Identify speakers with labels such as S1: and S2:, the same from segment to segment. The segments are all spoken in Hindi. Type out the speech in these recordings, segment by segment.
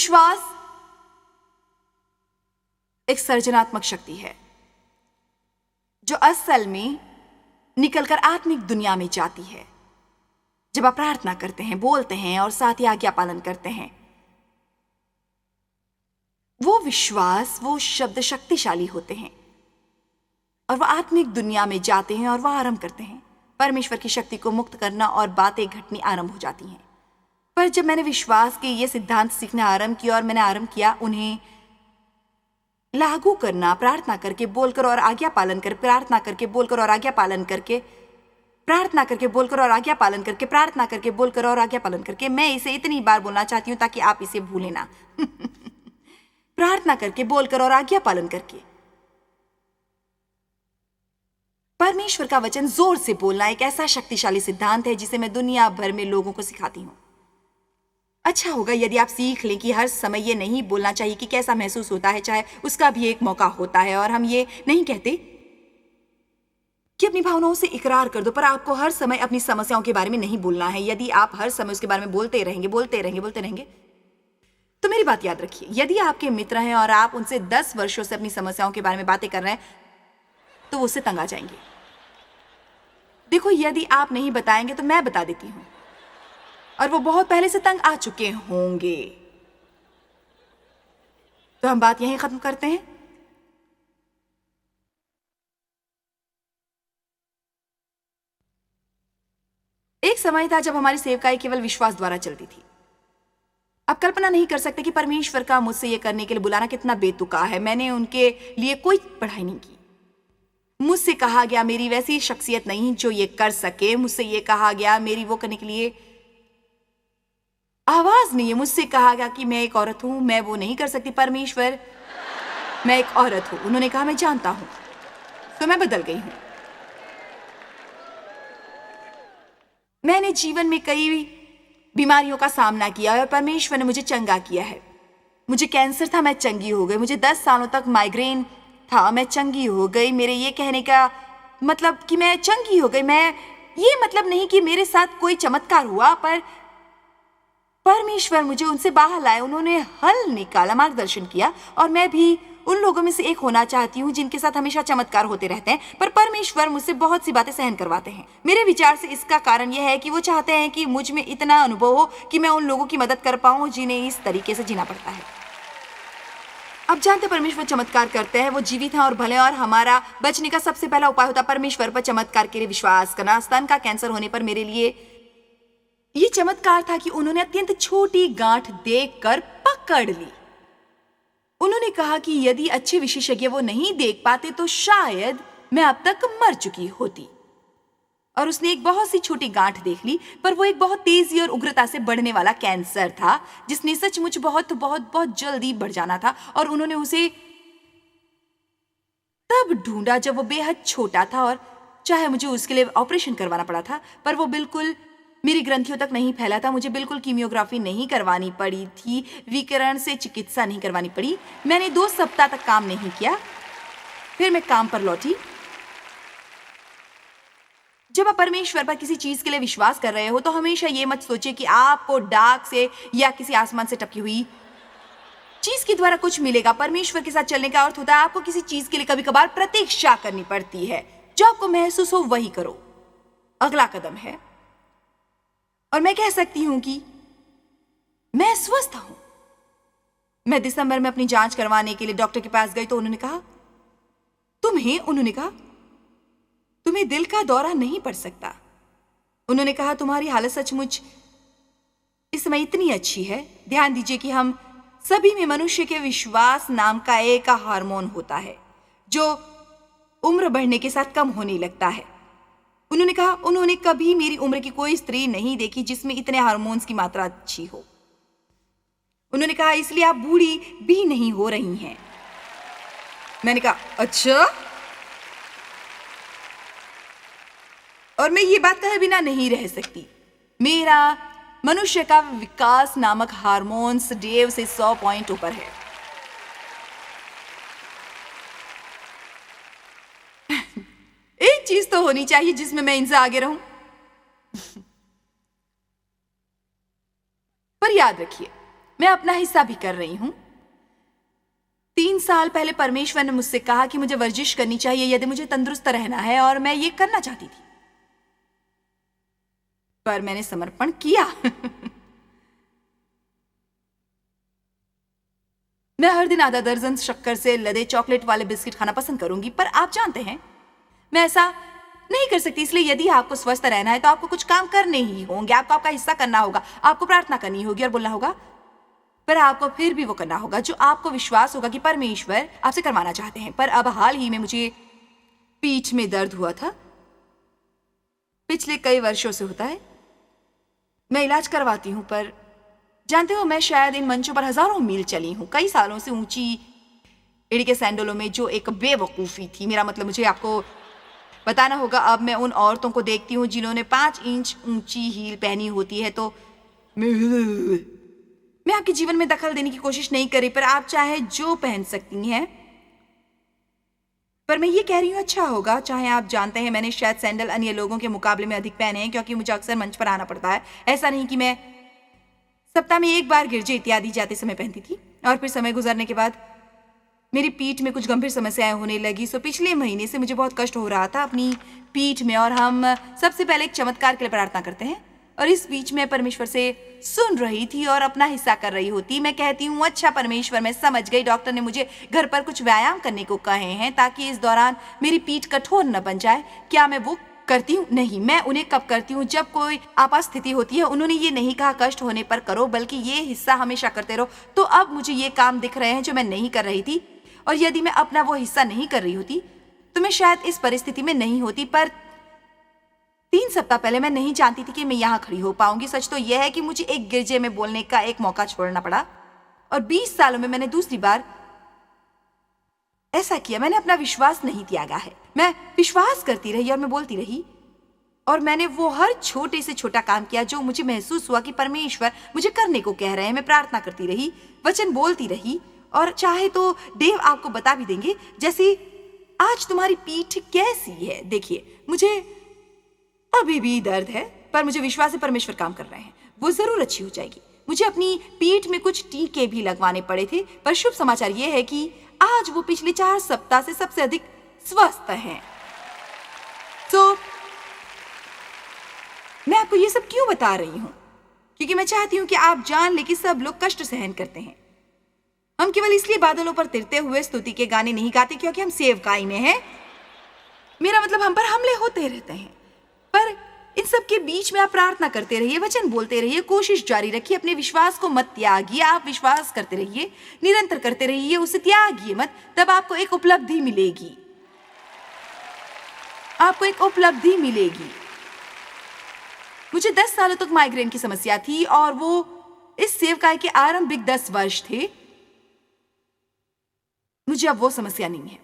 S1: विश्वास एक सृजनात्मक शक्ति है जो असल में निकलकर आत्मिक दुनिया में जाती है जब आप प्रार्थना करते हैं, बोलते हैं और साथ ही आज्ञा पालन करते हैं। वो विश्वास, वो शब्द शक्तिशाली होते हैं और वह आत्मिक दुनिया में जाते हैं और वह आरंभ करते हैं। परमेश्वर की शक्ति को मुक्त करना और बातें घटनी आरंभ हो जाती हैं। पर जब मैंने विश्वास के ये सिद्धांत सीखना आरंभ किया और मैंने आरंभ किया उन्हें लागू करना, प्रार्थना करके, बोलकर और आज्ञा पालन कर, प्रार्थना करके, बोलकर और आज्ञा पालन करके, प्रार्थना करके, बोलकर और आज्ञा पालन करके, प्रार्थना करके, बोलकर और आज्ञा पालन करके। मैं इसे इतनी बार बोलना चाहती हूं ताकि आप इसे भूलें ना। प्रार्थना करके, बोलकर और आज्ञा पालन करके। परमेश्वर का वचन जोर से बोलना एक ऐसा शक्तिशाली सिद्धांत है जिसे मैं दुनिया भर में लोगों को सिखाती हूं। अच्छा होगा यदि आप सीख लें कि हर समय ये नहीं बोलना चाहिए कि कैसा महसूस होता है, चाहे उसका भी एक मौका होता है। और हम ये नहीं कहते कि अपनी भावनाओं से इकरार कर दो, पर आपको हर समय अपनी समस्याओं के बारे में नहीं बोलना है। यदि आप हर समय उसके बारे में बोलते रहेंगे, तो मेरी बात याद रखिए, यदि आपके मित्र हैं और आप उनसे 10 वर्षों से अपनी समस्याओं के बारे में बातें कर रहे हैं, तो वो उससे तंग आ जाएंगे। देखो, यदि आप नहीं बताएंगे तो मैं बता देती हूं और वो बहुत पहले से तंग आ चुके होंगे। तो हम बात यहीं खत्म करते हैं। एक समय था जब हमारी सेवकाई केवल विश्वास द्वारा चलती थी। आप कल्पना नहीं कर सकते कि परमेश्वर का मुझसे ये करने के लिए बुलाना कितना बेतुका है। मैंने उनके लिए कोई पढ़ाई नहीं की। मुझसे कहा गया मेरी वैसी शख्सियत नहीं जो ये कर सके। मुझसे ये कहा गया मेरी वो करने के लिए आवाज नहीं है। मुझसे कहा गया कि मैं एक औरत हूं, मैं वो नहीं कर सकती। परमेश्वर, मैं एक औरत हूं। उन्होंने कहा मैं जानता हूं। तो मैं बदल गई हूं। मैंने जीवन में कई बीमारियों का सामना किया है और परमेश्वर ने मुझे चंगा किया है। मुझे कैंसर था, मैं चंगी हो गई। मुझे 10 सालों तक माइग्रेन था, मैं चंगी हो गई। मेरे ये कहने का मतलब कि मैं चंगी हो गई, मैं ये मतलब नहीं कि मेरे साथ कोई चमत्कार हुआ, पर परमेश्वर मुझे उनसे बाहर लाए। उन्होंने हल निकाला, मार्गदर्शन किया। और मैं भी उन लोगों में से एक होना चाहती हूँ जिनके साथ हमेशा चमत्कार होते रहते हैं, पर परमेश्वर मुझसे बहुत सी बातें सहन करवाते हैं। मेरे विचार से इसका कारण यह है कि वो चाहते हैं कि मुझ में इतना अनुभव हो कि मैं उन लोगों की मदद कर पाऊं जिन्हें इस तरीके से जीना पड़ता है। अब जानते परमेश्वर चमत्कार करते हैं, वो जीवित हैं और भले। और हमारा बचने का सबसे पहला उपाय होता है परमेश्वर पर चमत्कार के लिए विश्वास करना। स्तन का कैंसर होने पर मेरे लिए ये चमत्कार था कि उन्होंने अत्यंत छोटी गांठ देखकर पकड़ ली। उन्होंने कहा कि यदि अच्छे विशेषज्ञ वो नहीं देख पाते तो शायद मैं अब तक मर चुकी होती। और उसने एक बहुत सी छोटी गांठ देख ली, पर वो एक बहुत तेजी और उग्रता से बढ़ने वाला कैंसर था जिसने सचमुच बहुत बहुत बहुत जल्दी बढ़ जाना था। और उन्होंने उसे तब ढूंढा जब वो बेहद छोटा था, और चाहे मुझे उसके लिए ऑपरेशन करवाना पड़ा था, पर वो बिल्कुल मेरी ग्रंथियों तक नहीं फैला था। मुझे बिल्कुल कीमियोग्राफी नहीं करवानी पड़ी थी, विकिरण से चिकित्सा नहीं करवानी पड़ी। मैंने 2 सप्ताह तक काम नहीं किया, फिर मैं काम पर लौटी। जब आप परमेश्वर पर किसी चीज के लिए विश्वास कर रहे हो तो हमेशा ये मत सोचिए कि आपको डाक से या किसी आसमान से टपकी हुई चीज के द्वारा कुछ मिलेगा। परमेश्वर के साथ चलने का अर्थ होता है आपको किसी चीज के लिए कभी कभार प्रतीक्षा करनी पड़ती है। जो आपको महसूस हो वही करो, अगला कदम है। और मैं कह सकती हूं कि मैं स्वस्थ हूं। मैं दिसंबर में अपनी जांच करवाने के लिए डॉक्टर के पास गई तो उन्होंने कहा तुम्हें दिल का दौरा नहीं पड़ सकता। उन्होंने कहा तुम्हारी हालत सचमुच इस समय इतनी अच्छी है। ध्यान दीजिए कि हम सभी में मनुष्य के विश्वास नाम का एक हार्मोन होता है जो उम्र बढ़ने के साथ कम होने लगता है। उन्होंने कहा उन्होंने कभी मेरी उम्र की कोई स्त्री नहीं देखी जिसमें इतने हार्मोन्स की मात्रा अच्छी हो। उन्होंने कहा इसलिए आप बूढ़ी भी नहीं हो रही हैं। मैंने कहा अच्छा। और मैं ये बात कहे बिना नहीं रह सकती। मेरा मनुष्य का विकास नामक हार्मोन्स डेव से 100 पॉइंट ऊपर है। एक चीज तो होनी चाहिए जिसमें मैं इनसे आगे रहूं। पर याद रखिए, मैं अपना हिस्सा भी कर रही हूं। 3 साल पहले परमेश्वर ने मुझसे कहा कि मुझे वर्जिश करनी चाहिए यदि मुझे तंदुरुस्त रहना है, और मैं ये करना चाहती थी, पर मैंने समर्पण किया। मैं हर दिन आधा दर्जन शक्कर से लदे चॉकलेट वाले बिस्किट खाना पसंद करूंगी, पर आप जानते हैं मैं ऐसा नहीं कर सकती। इसलिए यदि आपको स्वस्थ रहना है तो आपको कुछ काम करने ही होंगे, आपको आपका हिस्सा करना होगा, आपको प्रार्थना करनी होगी और बोलना होगा, पर आपको फिर भी वो करना होगा जो आपको विश्वास होगा कि परमेश्वर आपसे करवाना चाहते हैं। पर अब हाल ही में मुझे पीठ में दर्द हुआ था, पिछले कई वर्षों से होता है। मैं इलाज करवाती हूं, पर जानते हो मैं शायद इन मंचों पर हजारों मील चली हूं, कई सालों से ऊंची एड़ी के सैंडलों में, जो एक बेवकूफ़ी थी। मेरा मतलब मुझे आपको बताना होगा। अब मैं उन औरतों को देखती हूँ जिन्होंने 5 इंच ऊंची हील पहनी होती है। तो मैं आपके जीवन में दखल देने की कोशिश नहीं कर रही, पर आप चाहे जो पहन सकती हैं, पर मैं ये कह रही हूँ अच्छा होगा। चाहे आप जानते हैं मैंने शायद सैंडल अन्य लोगों के मुकाबले में अधिक पहने हैं, क्योंकि मुझे अक्सर मंच पर आना पड़ता है। ऐसा नहीं कि मैं सप्ताह में एक बार गिरजे इत्यादि जाते समय पहनती थी, और फिर समय गुजरने के बाद मेरी पीठ में कुछ गंभीर समस्याएं होने लगी। सो पिछले महीने से मुझे बहुत कष्ट हो रहा था अपनी पीठ में, और हम सबसे पहले एक चमत्कार के लिए प्रार्थना करते हैं। और इस बीच मैं परमेश्वर से सुन रही थी और अपना हिस्सा कर रही होती। मैं कहती हूँ अच्छा परमेश्वर, मैं समझ गई, डॉक्टर ने मुझे घर पर कुछ व्यायाम करने को कहे हैं ताकि इस दौरान मेरी पीठ कठोर न बन जाए। क्या मैं वो करती हूँ? नहीं। मैं उन्हें कब करती हूँ? जब कोई आपात स्थिति होती है। उन्होंने ये नहीं कहा कष्ट होने पर करो, बल्कि ये हिस्सा हमेशा करते रहो। तो अब मुझे ये काम दिख रहे हैं जो मैं नहीं कर रही थी, और यदि मैं अपना वो हिस्सा नहीं कर रही होती तो मैं शायद इस परिस्थिति में नहीं होती। पर 3 सप्ताह पहले मैं नहीं जानती थी कि मैं यहाँ खड़ी हो पाऊंगी। सच तो यह है कि मुझे एक गिरजे में बोलने का एक मौका छोड़ना पड़ा, और 20 सालों में मैंने दूसरी बार ऐसा किया। मैंने अपना विश्वास नहीं त्यागा है, मैं विश्वास करती रही और मैं बोलती रही, और मैंने वो हर छोटे से छोटा काम किया जो मुझे महसूस हुआ कि परमेश्वर मुझे करने को कह रहे हैं। मैं प्रार्थना करती रही, वचन बोलती रही, और चाहे तो देव आपको बता भी देंगे जैसे आज तुम्हारी पीठ कैसी है। देखिए मुझे अभी भी दर्द है, पर मुझे विश्वास है परमेश्वर काम कर रहे हैं, वो जरूर अच्छी हो जाएगी। मुझे अपनी पीठ में कुछ टीके भी लगवाने पड़े थे, पर शुभ समाचार ये है कि आज वो पिछले 4 सप्ताह से सबसे अधिक स्वस्थ हैं। तो मैं आपको ये सब क्यों बता रही हूं? क्योंकि मैं चाहती हूं कि आप जान ले कि सब लोग कष्ट सहन करते हैं। हम केवल इसलिए बादलों पर तिरते हुए स्तुति के गाने नहीं गाते क्योंकि हम सेवकाई में हैं। मेरा मतलब हम पर हमले होते रहते हैं, पर इन सब के बीच में आप प्रार्थना करते रहिए, वचन बोलते रहिए, कोशिश जारी रखिए, अपने विश्वास को मत त्यागिए। आप विश्वास करते रहिए, निरंतर करते रहिए, उसे त्यागिए मत। तब आपको एक उपलब्धि मिलेगी, आपको एक उपलब्धि मिलेगी। मुझे 10 सालों तक माइग्रेन की समस्या थी, और वो इस सेवकाई के आरंभिक 10 वर्ष थे। मुझे अब वो समस्या नहीं है,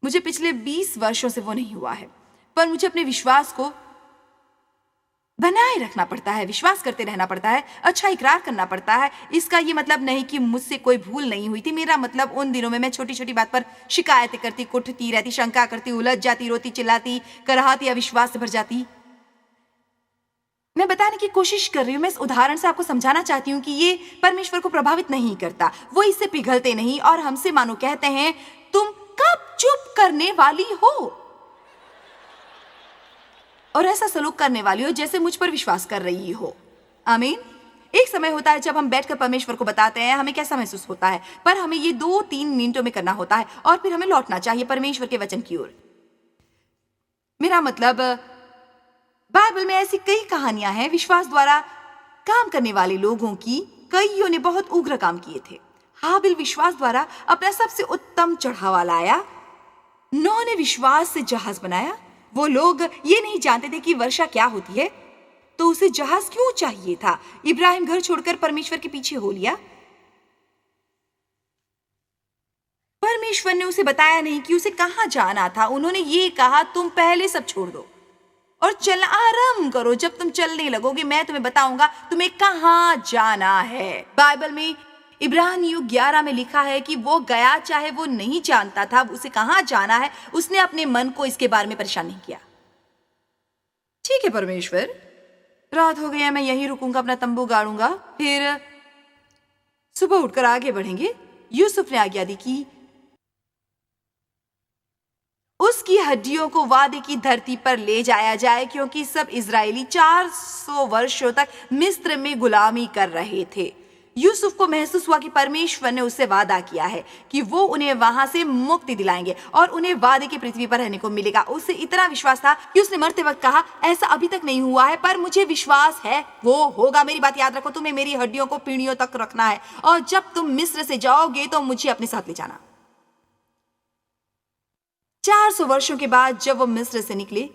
S1: मुझे पिछले 20 वर्षों से वो नहीं हुआ है, पर मुझे अपने विश्वास को बनाए रखना पड़ता है, विश्वास करते रहना पड़ता है, अच्छा इकरार करना पड़ता है। इसका ये मतलब नहीं कि मुझसे कोई भूल नहीं हुई थी। मेरा मतलब उन दिनों में मैं छोटी छोटी बात पर शिकायतें करती, कुटती रहती, शंका करती, उलझ जाती, रोती, चिल्लाती, कराहती, अविश्वास से भर जाती। मैं बताने की कोशिश कर रही हूँ, मैं इस उदाहरण से आपको समझाना चाहती हूँ कि ये परमेश्वर को प्रभावित नहीं करता, वो इससे पिघलते नहीं, और हमसे मानो कहते हैं तुम कब चुप करने वाली हो, और ऐसा सलूक करने वाली हो जैसे मुझ पर विश्वास कर रही हो। आमीन। एक समय होता है जब हम बैठकर परमेश्वर को बताते हैं हमें कैसा महसूस होता है, पर हमें ये 2-3 मिनटों में करना होता है, और फिर हमें लौटना चाहिए परमेश्वर के वचन की ओर। मेरा मतलब बाइबल में ऐसी कई कहानियां हैं विश्वास द्वारा काम करने वाले लोगों की। कईयों ने बहुत उग्र काम किए थे। हाबिल विश्वास द्वारा अपना सबसे उत्तम चढ़ावा लाया, नौ ने विश्वास से जहाज बनाया। वो लोग ये नहीं जानते थे कि वर्षा क्या होती है, तो उसे जहाज क्यों चाहिए था। इब्राहिम घर छोड़कर परमेश्वर के पीछे हो लिया। परमेश्वर ने उसे बताया नहीं कि उसे कहां जाना था। उन्होंने ये कहा तुम पहले सब छोड़ दो और चलना आरंभ करो। जब तुम चलने लगोगे मैं तुम्हें बताऊंगा तुम्हें कहां जाना है। बाइबल में इब्रानियों 11 में लिखा है कि वो गया, चाहे वो नहीं जानता था उसे कहां जाना है। उसने अपने मन को इसके बारे में परेशान नहीं किया। ठीक है परमेश्वर, रात हो गई है, मैं यहीं रुकूंगा, अपना तंबू गाड़ूंगा, फिर सुबह उठकर आगे बढ़ेंगे। यूसुफ ने आज्ञा दी कि उसकी हड्डियों को वादे की धरती पर ले जाया जाए, क्योंकि सब इजरायली 400 वर्षों तक मिस्र में गुलामी कर रहे थे। यूसुफ को महसूस हुआ कि परमेश्वर ने उससे वादा किया है कि वो उन्हें वहां से मुक्ति दिलाएंगे और उन्हें वादे की पृथ्वी पर रहने को मिलेगा। उसे इतना विश्वास था कि उसने मरते वक्त कहा, ऐसा अभी तक नहीं हुआ है पर मुझे विश्वास है वो होगा। मेरी बात याद रखो, तुम्हें मेरी हड्डियों को पीढ़ियों तक रखना है और जब तुम मिस्र से जाओगे तो मुझे अपने साथ ले जाना। 400 वर्षों के बाद जब वो मिस्र से निकले,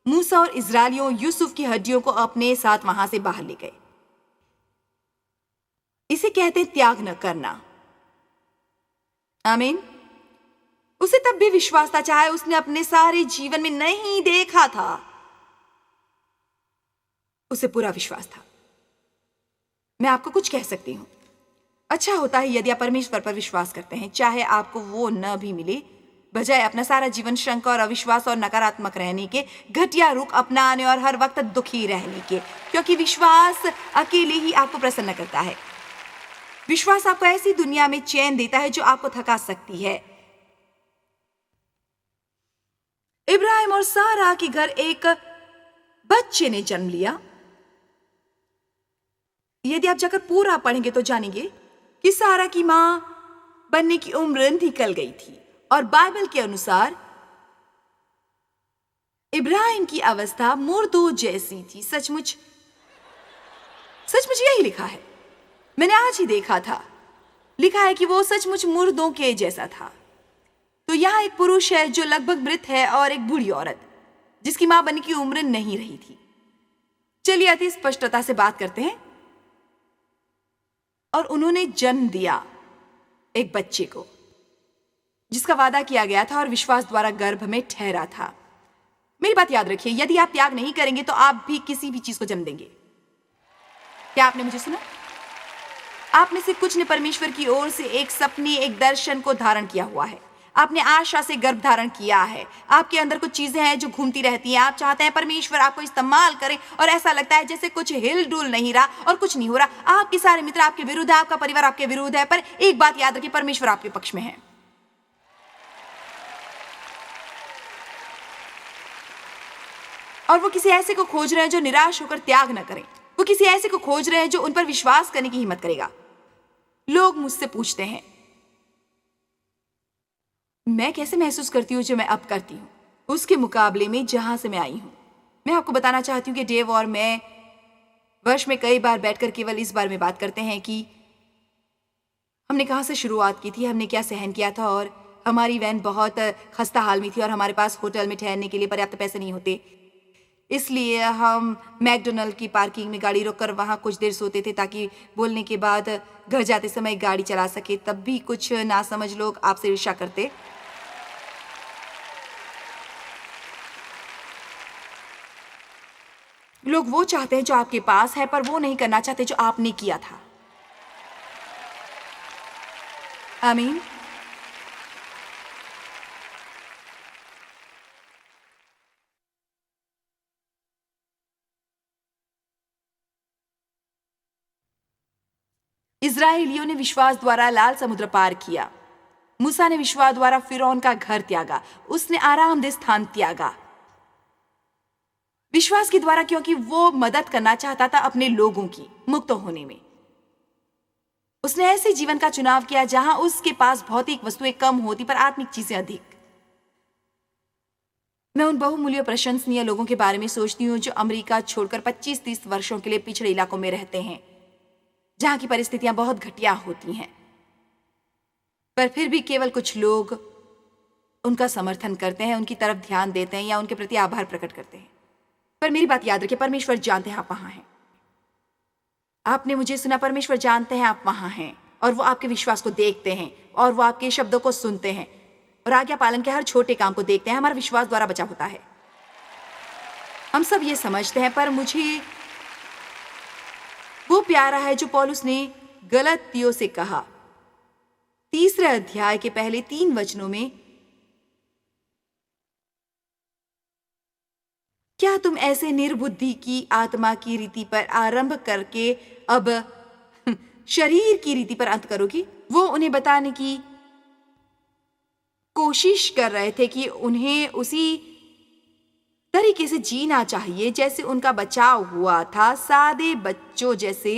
S1: मूसा और इजरायलियों यूसुफ की हड्डियों को अपने साथ वहां से बाहर ले गए। इसे कहते हैं त्याग न करना। आमीन। उसे तब भी विश्वास था, चाहे उसने अपने सारे जीवन में नहीं देखा था, उसे पूरा विश्वास था। मैं आपको कुछ कह सकती हूं, अच्छा होता है यदि आप परमेश्वर पर विश्वास करते हैं, चाहे आपको वो न भी मिले, बजाय अपना सारा जीवन शंका और अविश्वास और नकारात्मक रहने के, घटिया रुख अपनाने और हर वक्त दुखी रहने के, क्योंकि विश्वास अकेले ही आपको प्रसन्न करता है। विश्वास आपको ऐसी दुनिया में चैन देता है जो आपको थका सकती है। इब्राहिम और सारा के घर एक बच्चे ने जन्म लिया। यदि आप जाकर पूरा पढ़ेंगे तो जानेंगे कि सारा की मां बनने की उम्र निकल गई थी और बाइबल के अनुसार इब्राहिम की अवस्था मुर्दों जैसी थी। सचमुच यही लिखा है, मैंने आज ही देखा था। लिखा है कि वो सचमुच मुर्दों के जैसा था। तो यहाँ एक पुरुष है जो लगभग मृत है और एक बूढ़ी औरत जिसकी मां बनने की उम्र नहीं रही थी। चलिए अति स्पष्टता से बात करते हैं। और उन्होंने जन्म दिया एक बच्चे को जिसका वादा किया गया था और विश्वास द्वारा गर्भ में ठहरा था। मेरी बात याद रखिए, यदि आप त्याग नहीं करेंगे तो आप भी किसी भी चीज को जन्म देंगे। क्या आपने मुझे सुना? आप में से कुछ ने परमेश्वर की ओर से एक सपने, एक दर्शन को धारण किया हुआ है। आपने आशा से गर्भ धारण किया है। आपके अंदर कुछ चीजें हैं जो घूमती रहती हैं। आप चाहते हैं परमेश्वर आपको इस्तेमाल करे और ऐसा लगता है जैसे कुछ हिल डुल नहीं रहा और कुछ नहीं हो रहा। आपके सारे मित्र आपके विरुद्ध है, आपका परिवार आपके विरुद्ध है, पर एक बात याद रखिए, परमेश्वर आपके पक्ष में है। और वो किसी ऐसे को खोज रहे हैं जो निराश होकर त्याग न करें। वो किसी ऐसे को खोज रहे हैं जो उन पर विश्वास करने की हिम्मत करेगा। लोग मुझसे पूछते हैं मैं कैसे महसूस करती हूँ जो मैं अब करती हूँ उसके मुकाबले में जहां से मैं आई हूँ। मैं आपको बताना चाहती हूँ कि डेव और मैं वर्ष में कई बार बैठकर केवल इस बारे में बात करते हैं कि हमने कहाँ से शुरुआत की थी, हमने क्या सहन किया था, और हमारी वैन बहुत खस्ता हाल में थी और हमारे पास होटल में ठहरने के लिए पर्याप्त पैसे नहीं होते। इसलिए हम मैकडोनल्ड की पार्किंग में गाड़ी रोककर वहाँ कुछ देर सोते थे ताकि बोलने के बाद घर जाते समय गाड़ी चला सके। तब भी कुछ नासमझ लोग आपसे ईर्ष्या करते। लोग वो चाहते हैं जो आपके पास है, पर वो नहीं करना चाहते जो आपने किया था। आमीन। इजराइलियों ने विश्वास द्वारा लाल समुद्र पार किया। मूसा ने विश्वास द्वारा फिरौन का घर त्यागा। उसने आरामदेह स्थान त्यागा विश्वास के द्वारा, क्योंकि वो मदद करना चाहता था अपने लोगों की मुक्त होने में। उसने ऐसे जीवन का चुनाव किया जहां उसके पास भौतिक वस्तुएं कम होती पर आत्मिक चीजें अधिक। मैं उन बहुमूल्य प्रशंसनीय लोगों के बारे में सोचती हूँ जो अमेरिका छोड़कर 25-30 वर्षों के लिए पिछड़े इलाकों में रहते हैं जहां की परिस्थितियां बहुत घटिया होती हैं, पर फिर भी केवल कुछ लोग उनका समर्थन करते हैं, उनकी तरफ ध्यान देते हैं या उनके प्रति आभार प्रकट करते हैं। पर मेरी बात याद रखिए, परमेश्वर जानते हैं आप वहां हैं। आपने मुझे सुना, परमेश्वर जानते हैं आप वहां हैं और वो आपके विश्वास को देखते हैं और वो आपके शब्दों को सुनते हैं और आज्ञा पालन के हर छोटे काम को देखते हैं। हमारा विश्वास द्वारा बचा होता है, हम सब ये समझते हैं। पर मुझे वो प्यारा है जो पौलुस ने गलतियों से कहा 3 अध्याय के पहले 3 वचनों में, क्या तुम ऐसे निर्बुद्धि की आत्मा की रीति पर आरंभ करके अब शरीर की रीति पर अंत करोगी? वो उन्हें बताने की कोशिश कर रहे थे कि उन्हें उसी तरीके से जीना चाहिए जैसे उनका बचाव हुआ था, सादे बच्चों जैसे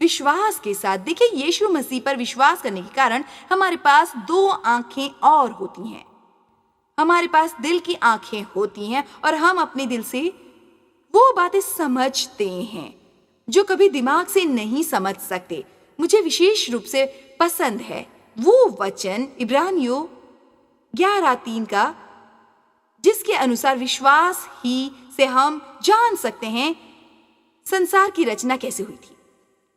S1: विश्वास के साथ। देखिए, यीशु मसीह पर विश्वास करने के कारण हमारे पास 2 आंखें और होती हैं। हमारे पास दिल की आंखें होती हैं और हम अपने दिल से वो बातें समझते हैं जो कभी दिमाग से नहीं समझ सकते। मुझे विशेष रूप से पसंद है वो वचन इब्रानियों 11:3 का, जिसके अनुसार विश्वास ही से हम जान सकते हैं संसार की रचना कैसे हुई थी।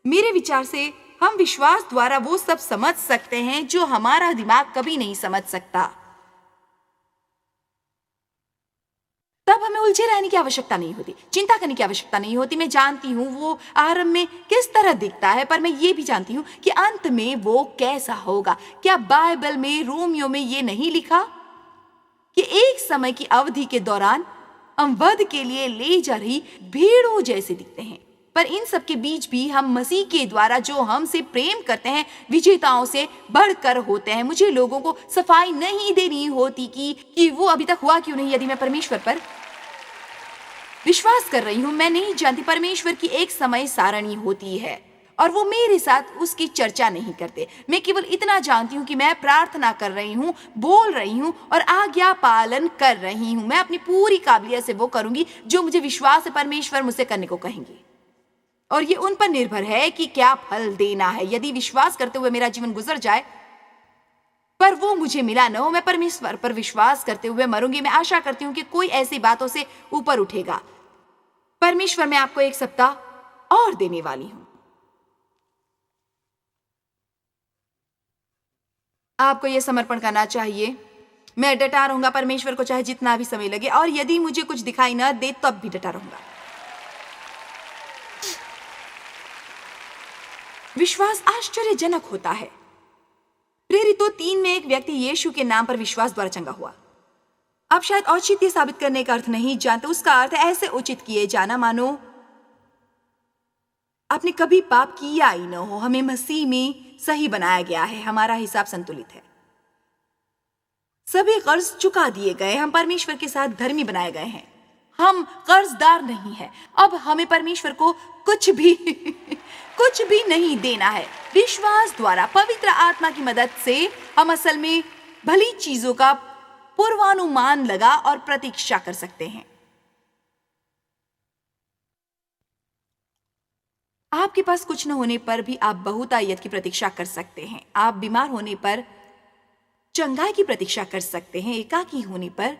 S1: मेरे विचार से हम विश्वास द्वारा वो सब समझ सकते हैं जो हमारा दिमाग कभी नहीं समझ सकता। तब हमें उलझे रहने की आवश्यकता नहीं होती, चिंता करने की आवश्यकता नहीं होती। मैं जानती हूँ वो आरंभ में किस तरह दिखता है, पर मैं ये भी जानती हूँ कि अंत में वो कैसा होगा। क्या बाइबल में रोमियो में ये नहीं लिखा कि एक समय की अवधि के दौरान हम वध के लिए ले जा रही भेड़ों जैसे दिखते हैं, पर इन सब के बीच भी हम मसीह के द्वारा जो हमसे प्रेम करते हैं विजेताओं से बढ़कर होते हैं। मुझे लोगों को सफाई नहीं देनी होती कि वो अभी तक हुआ क्यों नहीं। यदि मैं परमेश्वर पर विश्वास कर रही हूँ, मैं नहीं जानती परमेश्वर की एक समय सारणी होती है और वो मेरे साथ उसकी चर्चा नहीं करते। मैं केवल इतना जानती हूँ कि मैं प्रार्थना कर रही हूँ, बोल रही हूँ और आज्ञा पालन कर रही हूँ। मैं अपनी पूरी काबिलियत से वो करूंगी जो मुझे विश्वास है परमेश्वर मुझसे करने को कहेंगे, और ये उन पर निर्भर है कि क्या फल देना है। यदि विश्वास करते हुए मेरा जीवन गुजर जाए पर वो मुझे मिला न हो, मैं परमेश्वर पर विश्वास करते हुए मरूंगी। मैं आशा करती हूँ कि कोई ऐसी बातों से ऊपर उठेगा। परमेश्वर, मैं आपको 1 सप्ताह और देने वाली हूं। आपको यह समर्पण करना चाहिए। मैं डटा रहूंगा परमेश्वर को, चाहे जितना भी समय लगे, और यदि मुझे कुछ दिखाई न दे तब भी डटा रहूंगा। विश्वास आश्चर्यजनक होता है। प्रेरितों 3 में एक व्यक्ति यीशु के नाम पर विश्वास द्वारा चंगा हुआ। आप शायद औचित्य साबित करने का अर्थ नहीं जानते। उसका अर्थ है ऐसे उचित किए जाना मानो आपने कभी पाप किया ही न हो। हमें मसीह में सही बनाया गया है, हमारा हिसाब संतुलित है, सभी कर्ज चुका दिए गए, हम परमेश्वर के साथ धर्मी बनाए गए हैं, हम कर्जदार नहीं है। अब हमें परमेश्वर को कुछ भी नहीं देना है। विश्वास द्वारा पवित्र आत्मा की मदद से हम असल में भली चीजों का पूर्वानुमान लगा और प्रतीक्षा कर सकते हैं। आपके पास कुछ न होने पर भी आप बहुतायत की प्रतीक्षा कर सकते हैं। आप बीमार होने पर चंगाई की प्रतीक्षा कर सकते हैं। एकाकी होने पर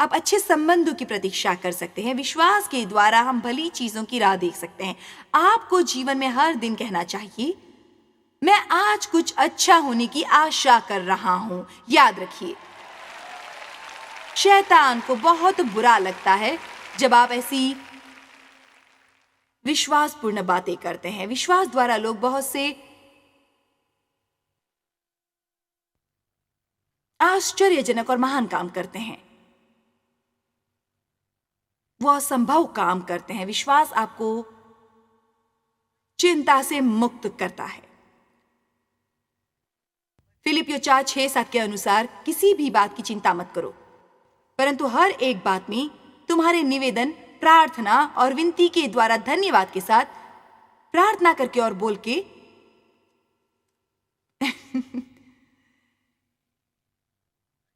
S1: आप अच्छे संबंधों की प्रतीक्षा कर सकते हैं। विश्वास के द्वारा हम भली चीजों की राह देख सकते हैं। आपको जीवन में हर दिन कहना चाहिए, मैं आज कुछ अच्छा होने की आशा कर रहा हूं। याद रखिए, शैतान को बहुत बुरा लगता है जब आप ऐसी विश्वासपूर्ण बातें करते हैं। विश्वास द्वारा लोग बहुत से आश्चर्यजनक और महान काम करते हैं। वो असंभव काम करते हैं। विश्वास आपको चिंता से मुक्त करता है। फिलिपियों 4:6-7 के अनुसार किसी भी बात की चिंता मत करो, परंतु हर एक बात में तुम्हारे निवेदन, प्रार्थना और विनती के द्वारा धन्यवाद के साथ प्रार्थना करके और बोल के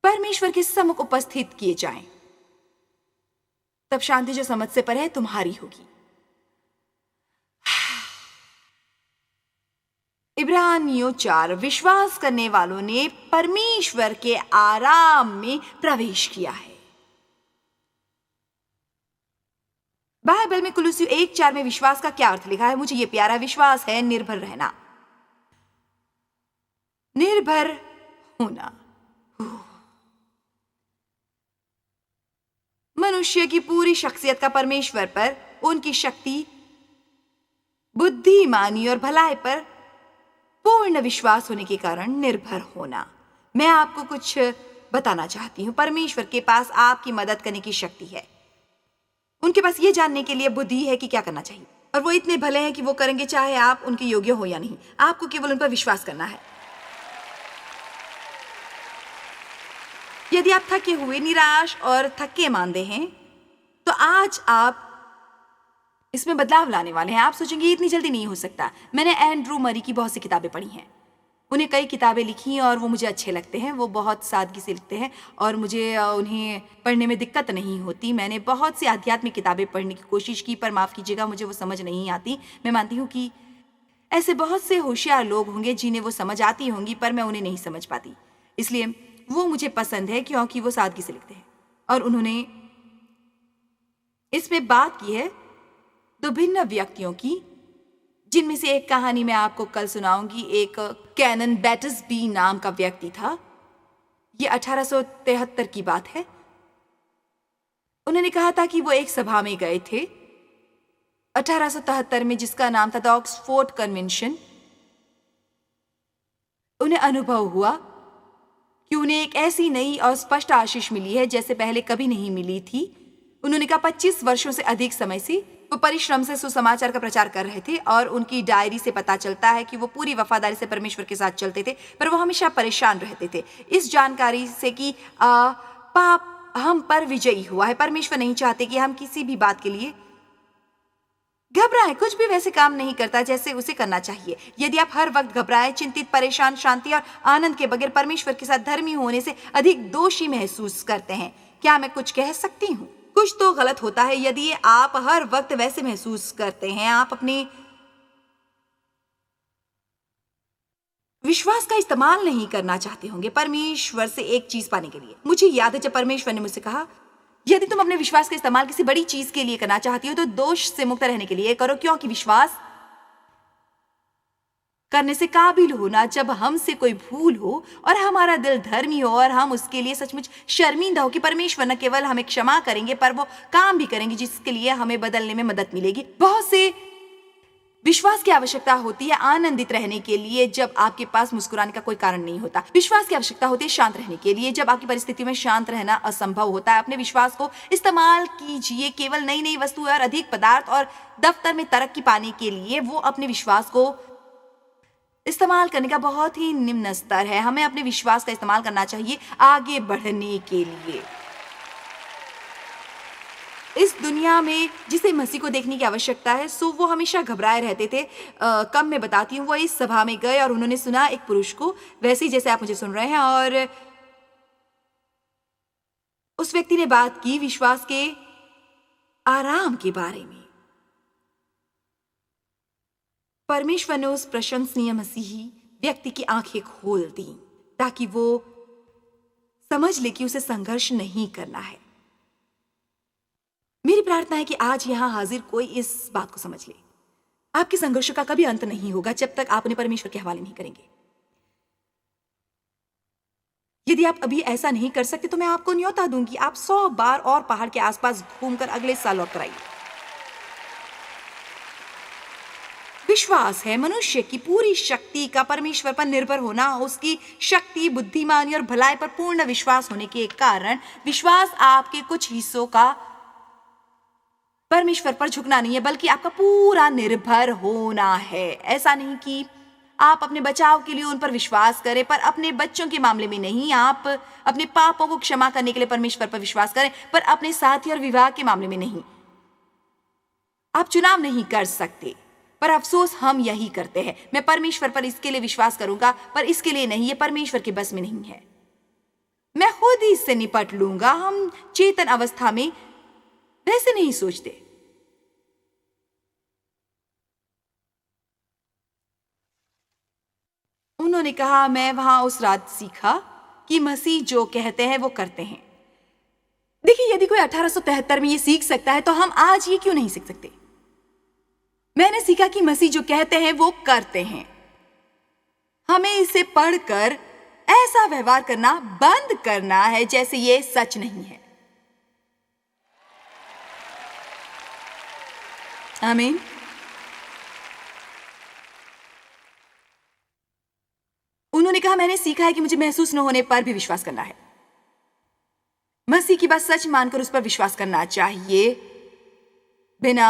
S1: परमेश्वर के सम्मुख उपस्थित किए जाएं। तब शांति जो समझ से परे है तुम्हारी होगी। इब्रानियों 4, विश्वास करने वालों ने परमेश्वर के आराम में प्रवेश किया है। बाइबल में कुलुस्सियों 1:4 में विश्वास का क्या अर्थ लिखा है? मुझे यह प्यारा विश्वास है निर्भर रहना, निर्भर होना। मनुष्य की पूरी शख्सियत का परमेश्वर पर, उनकी शक्ति, बुद्धिमानी और भलाई पर पूर्ण विश्वास होने के कारण निर्भर होना। मैं आपको कुछ बताना चाहती हूं। परमेश्वर के पास आपकी मदद करने की शक्ति है। उनके पास ये जानने के लिए बुद्धि है कि क्या करना चाहिए, और वो इतने भले हैं कि वो करेंगे चाहे आप उनके योग्य हो या नहीं। आपको केवल उन पर विश्वास करना है। यदि आप थके हुए, निराश और थके मांदे हैं, तो आज आप इसमें बदलाव लाने वाले हैं। आप सोचेंगे ये इतनी जल्दी नहीं हो सकता। मैंने एंड्रू मरी की बहुत सी किताबें पढ़ी हैं। उन्हें कई किताबें लिखी और वो मुझे अच्छे लगते हैं। वो बहुत सादगी से लिखते हैं और मुझे उन्हें पढ़ने में दिक्कत नहीं होती। मैंने बहुत सी आध्यात्मिक किताबें पढ़ने की कोशिश की, पर माफ़ कीजिएगा, मुझे वो समझ नहीं आती। मैं मानती हूँ कि ऐसे बहुत से होशियार लोग होंगे जिन्हें वो समझ आती होंगी, पर मैं उन्हें नहीं समझ पाती। इसलिए वो मुझे पसंद है क्योंकि वो सादगी से लिखते हैं। और उन्होंने इसमें बात की है दो भिन्न व्यक्तियों की, जिनमें से एक कहानी मैं आपको कल सुनाऊंगी। एक कैनन बैटसबी नाम का व्यक्ति था। ये 1873 की बात है। उन्होंने कहा था कि वो एक सभा में गए थे 1873 में, जिसका नाम था द ऑक्सफोर्ड कन्वेंशन। उन्हें अनुभव हुआ कि उन्हें एक ऐसी नई और स्पष्ट आशीष मिली है जैसे पहले कभी नहीं मिली थी। उन्होंने कहा 25 वर्षों से अधिक समय से वो परिश्रम से सुसमाचार का प्रचार कर रहे थे, और उनकी डायरी से पता चलता है कि वो पूरी वफादारी से परमेश्वर के साथ चलते थे, पर वो हमेशा परेशान रहते थे इस जानकारी से कि पाप हम पर विजयी हुआ है। परमेश्वर नहीं चाहते कि हम किसी भी बात के लिए घबराएं। कुछ भी वैसे काम नहीं करता जैसे उसे करना चाहिए। यदि आप हर वक्त घबराएं, चिंतित, परेशान, शांति और आनंद के बगैर परमेश्वर के साथ धर्मी होने से अधिक दोषी महसूस करते हैं। क्या मैं कुछ कह सकती हूँ? कुछ तो गलत होता है यदि आप हर वक्त वैसे महसूस करते हैं। आप अपने विश्वास का इस्तेमाल नहीं करना चाहते होंगे परमेश्वर से एक चीज पाने के लिए। मुझे याद है जब परमेश्वर ने मुझसे कहा, यदि तुम अपने विश्वास का इस्तेमाल किसी बड़ी चीज के लिए करना चाहती हो तो दोष से मुक्त रहने के लिए करो, क्योंकि विश्वास करने से काबिल होना जब हमसे कोई भूल हो और हमारा दिल धर्मी हो और हम उसके लिए सचमुच शर्मिंदा हो कि परमेश्वर न केवल हमें क्षमा करेंगे पर वो काम भी करेंगे जिसके लिए हमें बदलने में मदद मिलेगी। बहुत से विश्वास की आवश्यकता होती है आनंदित रहने के लिए जब आपके पास मुस्कुराने का कोई कारण नहीं होता। विश्वास की आवश्यकता होती है शांत रहने के लिए जब आपकी परिस्थिति में शांत रहना असंभव होता है। अपने विश्वास को इस्तेमाल कीजिए केवल नई नई वस्तुएं और अधिक पदार्थ और दफ्तर में तरक्की पाने के लिए। वो अपने विश्वास को इस्तेमाल करने का बहुत ही निम्न स्तर है। हमें अपने विश्वास का इस्तेमाल करना चाहिए आगे बढ़ने के लिए। इस दुनिया में जिसे मसीह को देखने की आवश्यकता है, सो वो हमेशा घबराए रहते थे। कम मैं बताती हूँ, वो इस सभा में गए और उन्होंने सुना एक पुरुष को, वैसे ही जैसे आप मुझे सुन रहे हैं, और उस व्यक्ति ने बात की विश्वास के आराम के बारे में। परमेश्वर ने उस प्रशंसनीय मसीही व्यक्ति की आंखें खोल दी ताकि वो समझ ले कि उसे संघर्ष नहीं करना है। मेरी प्रार्थना है कि आज यहां हाजिर कोई इस बात को समझ ले। आपके संघर्षों का कभी अंत नहीं होगा जब तक आप उन्हें परमेश्वर के हवाले नहीं करेंगे। यदि आप अभी ऐसा नहीं कर सकते तो मैं आपको न्योता दूंगी, आप 100 बार और पहाड़ के आसपास घूमकर अगले साल लौट कर आइए। विश्वास है मनुष्य की पूरी शक्ति का परमेश्वर पर निर्भर होना। उसकी शक्ति, बुद्धिमानी और भलाई पर पूर्ण विश्वास होने के कारण विश्वास आपके कुछ हिस्सों का परमेश्वर पर झुकना नहीं है, बल्कि आपका पूरा निर्भर होना है। ऐसा नहीं कि आप अपने बचाव के लिए उन पर विश्वास करें, पर अपने बच्चों के मामले में नहीं। आप अपने पापों को क्षमा करने के लिए परमेश्वर पर विश्वास करें, पर अपने साथी और विवाह के मामले में नहीं। आप चुनाव नहीं कर सकते, पर अफसोस हम यही करते हैं। मैं परमेश्वर पर इसके लिए विश्वास करूंगा, पर इसके लिए नहीं। ये परमेश्वर के बस में नहीं है। मैं खुद ही इससे निपट लूंगा। हम चेतन अवस्था में वैसे नहीं सोचते। उन्होंने कहा, मैं वहां उस रात सीखा कि मसीह जो कहते हैं वो करते हैं। देखिए, यदि कोई 1873 में ये सीख सकता है तो हम आज ये क्यों नहीं सीख सकते? मैंने सीखा कि मसीह जो कहते हैं वो करते हैं। हमें इसे पढ़कर ऐसा व्यवहार करना बंद करना है जैसे ये सच नहीं है। आमीन। उन्होंने कहा, मैंने सीखा है कि मुझे महसूस न होने पर भी विश्वास करना है। मसीह की बात सच मानकर उस पर विश्वास करना चाहिए। बिना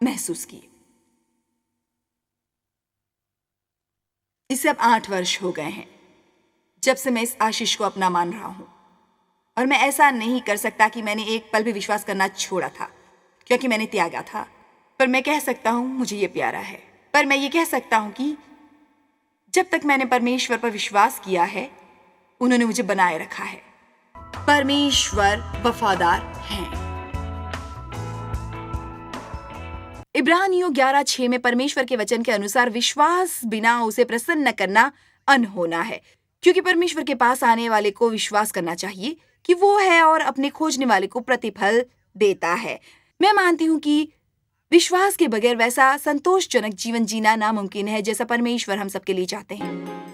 S1: महसूस किए। इसे अब 8 वर्ष हो गए हैं जब से मैं इस आशीष को अपना मान रहा हूं, और मैं ऐसा नहीं कर सकता कि मैंने एक पल भी विश्वास करना छोड़ा था क्योंकि मैंने त्यागा था। पर मैं कह सकता हूं मुझे ये प्यारा है। पर मैं ये कह सकता हूं कि जब तक मैंने परमेश्वर पर विश्वास किया है, उन्होंने मुझे बनाए रखा है। परमेश्वर वफादार हैं। इब्रानियों 11:6 में परमेश्वर के वचन के अनुसार विश्वास बिना उसे प्रसन्न करना अनहोना है, क्योंकि परमेश्वर के पास आने वाले को विश्वास करना चाहिए कि वो है और अपने खोजने वाले को प्रतिफल देता है। मैं मानती हूँ कि विश्वास के बगैर वैसा संतोषजनक जीवन जीना नामुमकिन है जैसा परमेश्वर हम सबके लिए चाहते हैं।